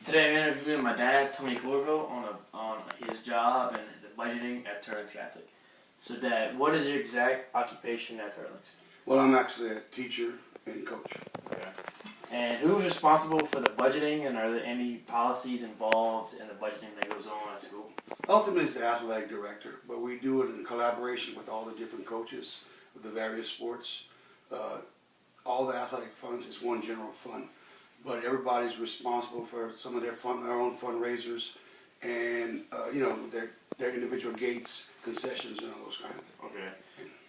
Today I'm interviewing my dad, Tony Corvo, on his job and the budgeting at Turlings Catholic. So Dad, what is your exact occupation at Turlings? Well, I'm actually a teacher and coach. Okay. And who is responsible for the budgeting, and are there any policies involved in the budgeting that goes on at school? Ultimately, it's the athletic director, but we do it in collaboration with all the different coaches of the various sports. All the athletic funds is one general fund, but everybody's responsible for some of their own fundraisers, and their individual gates, concessions, and all those kind of things. Okay.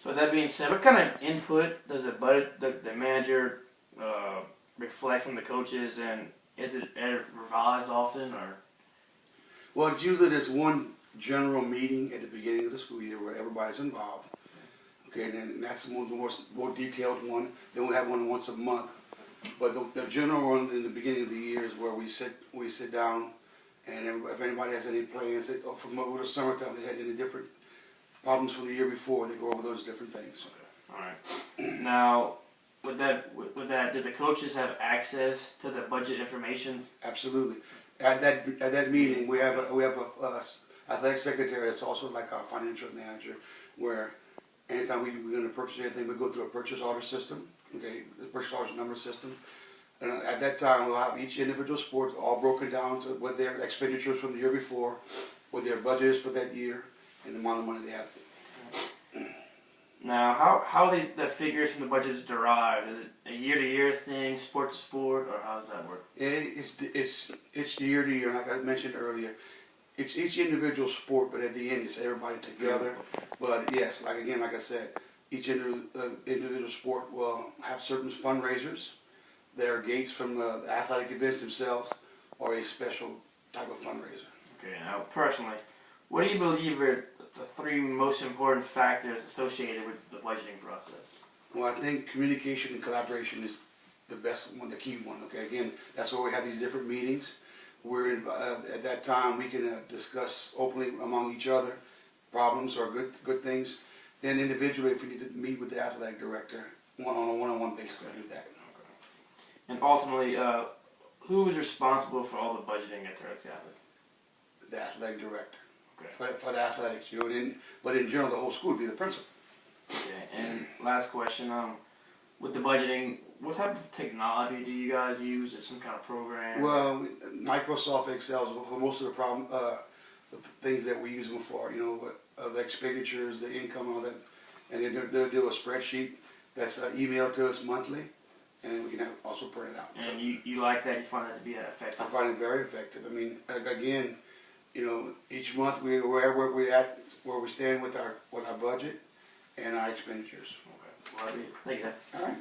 So with that being said, what kind of input does the manager reflect from the coaches, and is it revised often, or? Well, it's usually there's one general meeting at the beginning of the school year where everybody's involved. Okay, and then that's the more detailed one. Then we have one once a month. But the general one in the beginning of the year is where we sit down, and if anybody has any plans, or from over the summertime they had any different problems from the year before, they go over those different things. Okay. All right. Now, with that, do the coaches have access to the budget information? Absolutely. At that meeting, we have a athletic secretary that's also like our financial manager, where anytime we're going to purchase anything, we go through a purchase order system. Okay, the purchase order number system. And at that time, we'll have each individual sport all broken down to what their expenditures from the year before, what their budget is for that year, and the amount of money they have. Now, how the figures from the budget is derived? Is it a year-to-year thing, sport to sport, or how does that work? It's year to year, like I mentioned earlier. It's each individual sport, but at the end, it's everybody together. But yes, like I said, each individual sport will have certain fundraisers. There are gates from the athletic events themselves, or a special type of fundraiser. Okay. Now, personally, what do you believe are the three most important factors associated with the budgeting process? Well, I think communication and collaboration is the best one, the key one. Okay, again, that's why we have these different meetings. We're at that time we can discuss openly among each other problems or good things. Then individually, if we need to meet with the athletic director on a one-on-one basis, we do that. Okay. And ultimately, who is responsible for all the budgeting at Turlings Catholic? The athletic director. Okay. For the athletics, but in general, the whole school would be the principal. Okay. And last question, with the budgeting, what type of technology do you guys use? Is it some kind of program? Well, Microsoft Excel for most of the things that we use them for. The expenditures, the income, all that, and then they'll do a spreadsheet that's emailed to us monthly, and we can also print it out. And you like that? You find that to be effective? I find it very effective. I mean, again, each month wherever we're at, where we stand with our budget and our expenditures. Okay. Well, thank you. All right.